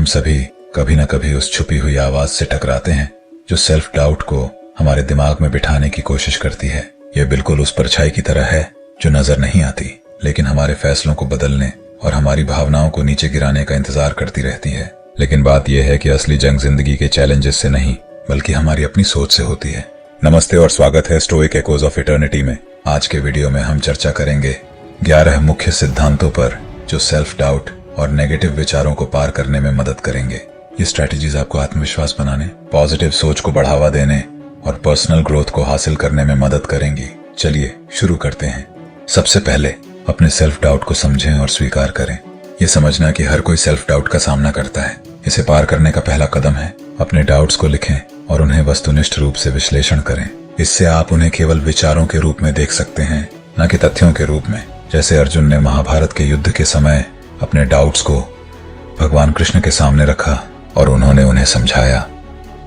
हम सभी कभी न कभी उस छुपी हुई आवाज से टकराते हैं जो सेल्फ डाउट को हमारे दिमाग में बिठाने की कोशिश करती है। यह बिल्कुल उस परछाई की तरह है जो नजर नहीं आती, लेकिन हमारे फैसलों को बदलने और हमारी भावनाओं को नीचे गिराने का इंतजार करती रहती है। लेकिन बात यह है कि असली जंग जिंदगी के चैलेंजेस से नहीं, बल्कि हमारी अपनी सोच से होती है। नमस्ते और स्वागत है स्टोइक एकोज ऑफ इटर्निटी में। आज के वीडियो में हम चर्चा करेंगे 11 मुख्य सिद्धांतों पर जो सेल्फ डाउट और नेगेटिव विचारों को पार करने में मदद करेंगे। ये स्ट्रेटजीज आपको आत्मविश्वास बनाने, पॉजिटिव सोच को बढ़ावा देने और पर्सनल ग्रोथ को हासिल करने में मदद करेंगी। चलिए शुरू करते हैं। सबसे पहले अपने सेल्फ डाउट को समझें और स्वीकार करें। ये समझना कि हर कोई सेल्फ डाउट का सामना करता है। इसे पार करने का पहला कदम है अपने डाउट्स को लिखें और उन्हें वस्तुनिष्ठ रूप से विश्लेषण करें। इससे आप उन्हें केवल विचारों के रूप में देख सकते हैं, न कि तथ्यों के रूप में। जैसे अर्जुन ने महाभारत के युद्ध के समय अपने डाउट्स को भगवान कृष्ण के सामने रखा और उन्होंने उन्हें समझाया।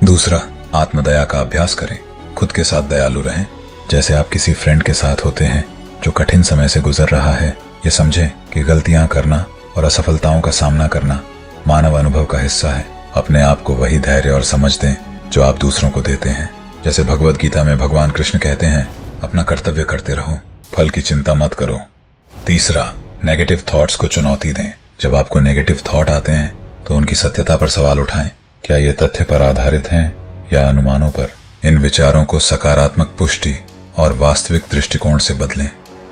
दूसरा, आत्मदया का अभ्यास करें। खुद के साथ दयालु रहें। जैसे आप किसी फ्रेंड के साथ होते हैं जो कठिन समय से गुजर रहा है। ये समझें कि गलतियां करना और असफलताओं का सामना करना मानव अनुभव का हिस्सा है। अपने आप को वही धैर्य और समझ दें जो आप दूसरों को देते हैं। जैसे भगवद गीता में भगवान कृष्ण कहते हैं, अपना कर्तव्य करते रहो, फल की चिंता मत करो। तीसरा, नेगेटिव थॉट्स को चुनौती दें। जब आपको नेगेटिव थॉट आते हैं तो उनकी सत्यता पर सवाल उठाएं। क्या ये तथ्य पर आधारित हैं या अनुमानों पर? इन विचारों को सकारात्मक पुष्टि और वास्तविक दृष्टिकोण से बदलें।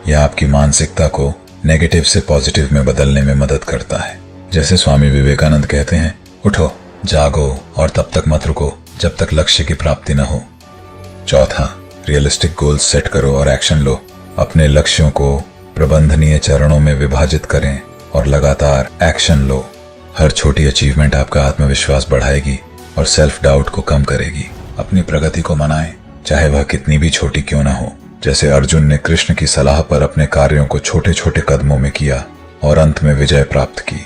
यह आपकी मानसिकता को नेगेटिव से पॉजिटिव में बदलने में मदद करता है। जैसे स्वामी विवेकानंद कहते हैं, उठो, जागो और तब तक मत रुको जब तक लक्ष्य की प्राप्ति न हो। चौथा, रियलिस्टिक गोल्स सेट करो और एक्शन लो। अपने लक्ष्यों को प्रबंधनीय चरणों में विभाजित करें और लगातार एक्शन लो। हर छोटी अचीवमेंट आपका आत्मविश्वास बढ़ाएगी और सेल्फ डाउट को कम करेगी। अपनी प्रगति को मनाएं, चाहे वह कितनी भी छोटी क्यों ना हो। जैसे अर्जुन ने कृष्ण की सलाह पर अपने कार्यों को छोटे छोटे कदमों में किया और अंत में विजय प्राप्त की।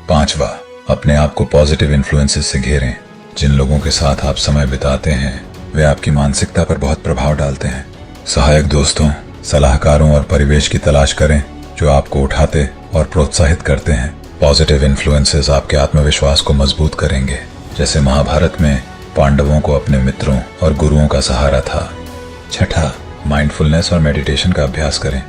पांचवा, अपने आप को पॉजिटिव इन्फ्लुएंसेस से घेरें। जिन लोगों के साथ आप समय बिताते हैं वे आपकी मानसिकता पर बहुत प्रभाव डालते हैं। सहायक दोस्तों, सलाहकारों और परिवेश की तलाश करें जो आपको उठाते और प्रोत्साहित करते हैं। पॉजिटिव इन्फ्लुएंसेस आपके आत्मविश्वास को मजबूत करेंगे। जैसे महाभारत में पांडवों को अपने मित्रों और गुरुओं का सहारा था। छठा, माइंडफुलनेस और मेडिटेशन का अभ्यास करें।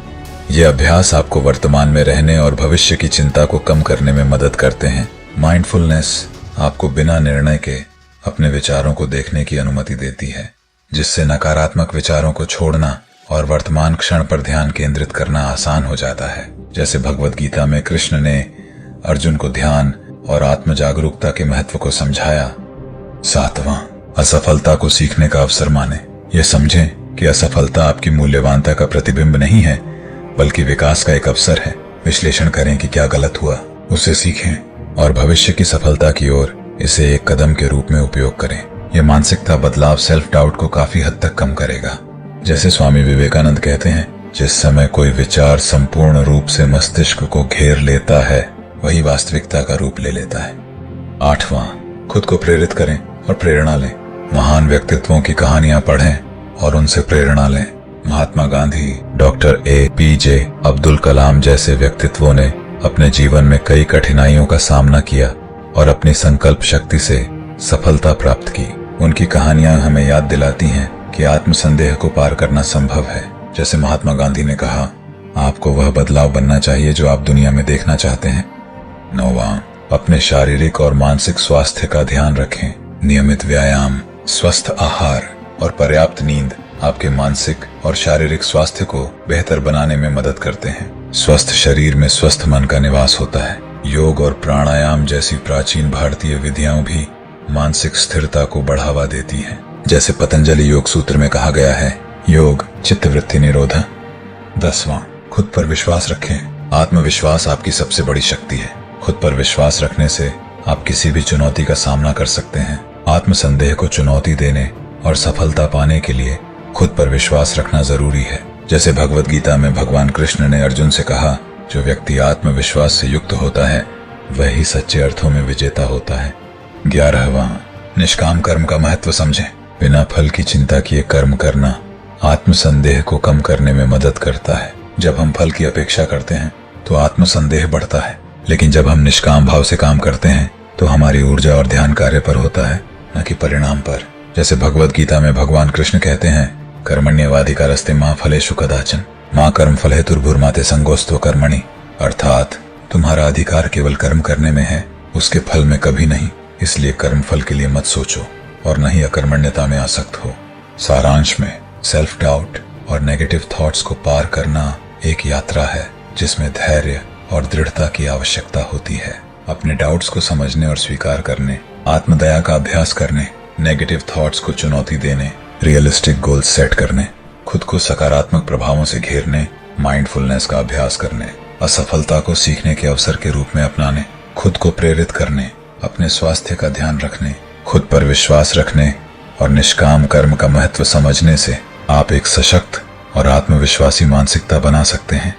ये अभ्यास आपको वर्तमान में रहने और भविष्य की चिंता को कम करने में मदद करते हैं। माइंडफुलनेस आपको बिना निर्णय के अपने विचारों को देखने की अनुमति देती है, जिससे नकारात्मक विचारों को छोड़ना और वर्तमान क्षण पर ध्यान केंद्रित करना आसान हो जाता है। जैसे भगवद गीता में कृष्ण ने अर्जुन को ध्यान और आत्म जागरूकता के महत्व को समझाया। सातवां, असफलता को सीखने का अवसर माने। ये समझें कि असफलता आपकी मूल्यवानता का प्रतिबिंब नहीं है, बल्कि विकास का एक अवसर है। विश्लेषण करें कि क्या गलत हुआ, उससे सीखें और भविष्य की सफलता की ओर इसे एक कदम के रूप में उपयोग करें। यह मानसिकता बदलाव सेल्फ डाउट को काफी हद तक कम करेगा। जैसे स्वामी विवेकानंद कहते हैं, जिस समय कोई विचार संपूर्ण रूप से मस्तिष्क को घेर लेता है वही वास्तविकता का रूप ले लेता है। आठवां, खुद को प्रेरित करें और प्रेरणा लें। महान व्यक्तित्वों की कहानियां पढ़ें और उनसे प्रेरणा लें। महात्मा गांधी, डॉक्टर APJ अब्दुल कलाम जैसे व्यक्तित्वों ने अपने जीवन में कई कठिनाइयों का सामना किया और अपनी संकल्प शक्ति से सफलता प्राप्त की। उनकी कहानियां हमें याद दिलाती हैं कि आत्मसंदेह को पार करना संभव है। जैसे महात्मा गांधी ने कहा, आपको वह बदलाव बनना चाहिए जो आप दुनिया में देखना चाहते हैं। नौवां, अपने शारीरिक और मानसिक स्वास्थ्य का ध्यान रखें। नियमित व्यायाम, स्वस्थ आहार और पर्याप्त नींद आपके मानसिक और शारीरिक स्वास्थ्य को बेहतर बनाने में मदद करते हैं। स्वस्थ शरीर में स्वस्थ मन का निवास होता है। योग और प्राणायाम जैसी प्राचीन भारतीय विधियां भी मानसिक स्थिरता को बढ़ावा देती हैं। जैसे पतंजलि योग सूत्र में कहा गया है, योग चित्तवृत्ति निरोधा। 10वां, खुद पर विश्वास रखें। आत्मविश्वास आपकी सबसे बड़ी शक्ति है। खुद पर विश्वास रखने से आप किसी भी चुनौती का सामना कर सकते हैं। आत्मसंदेह को चुनौती देने और सफलता पाने के लिए खुद पर विश्वास रखना जरूरी है। जैसे भगवद गीता में भगवान कृष्ण ने अर्जुन से कहा, जो व्यक्ति आत्मविश्वास से युक्त होता है वही सच्चे अर्थों में विजेता होता है। 11वां, निष्काम कर्म का महत्व समझें। बिना फल की चिंता किए कर्म करना आत्मसंदेह को कम करने में मदद करता है। जब हम फल की अपेक्षा करते हैं तो आत्मसंदेह बढ़ता है, लेकिन जब हम निष्काम भाव से काम करते हैं तो हमारी ऊर्जा और ध्यान कार्य पर होता है, न कि परिणाम पर। जैसे भगवत गीता में भगवान कृष्ण कहते हैं, कर्मण्येवाधिकारस्ते मा फलेषु कदाचन मा कर्म फल हेतुर्भुर्माते संगोस्तो कर्मणि। अर्थात तुम्हारा अधिकार केवल कर्म करने में है, उसके फल में कभी नहीं। इसलिए कर्म फल के लिए मत सोचो और न ही अकर्मण्यता में आसक्त हो। सारांश में सेल्फ डाउट और नेगेटिव थॉट्स को पार करना एक यात्रा है जिसमें धैर्य और दृढ़ता की आवश्यकता होती है। अपने डाउट्स को समझने और स्वीकार करने, आत्मदया का अभ्यास करने, नेगेटिव थॉट्स को चुनौती देने, रियलिस्टिक गोल्स सेट करने, खुद को सकारात्मक प्रभावों से घेरने, माइंडफुलनेस का अभ्यास करने, असफलता को सीखने के अवसर के रूप में अपनाने, खुद को प्रेरित करने, अपने स्वास्थ्य का ध्यान रखने, खुद पर विश्वास रखने और निष्काम कर्म का महत्व समझने से आप एक सशक्त और आत्मविश्वासी मानसिकता बना सकते हैं।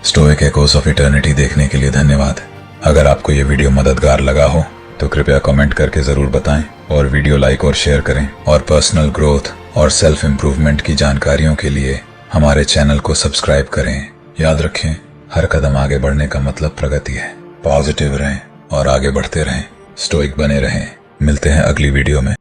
स्टोइक एकोस ऑफ इटर्निटी देखने के लिए धन्यवाद। अगर आपको ये वीडियो मददगार लगा हो तो कृपया कमेंट करके जरूर बताएं और वीडियो लाइक और शेयर करें। और पर्सनल ग्रोथ और सेल्फ इम्प्रूवमेंट की जानकारियों के लिए हमारे चैनल को सब्सक्राइब करें। याद रखें, हर कदम आगे बढ़ने का मतलब प्रगति है। पॉजिटिव रहें और आगे बढ़ते रहें, स्टोइक बने रहें। मिलते हैं अगली वीडियो में।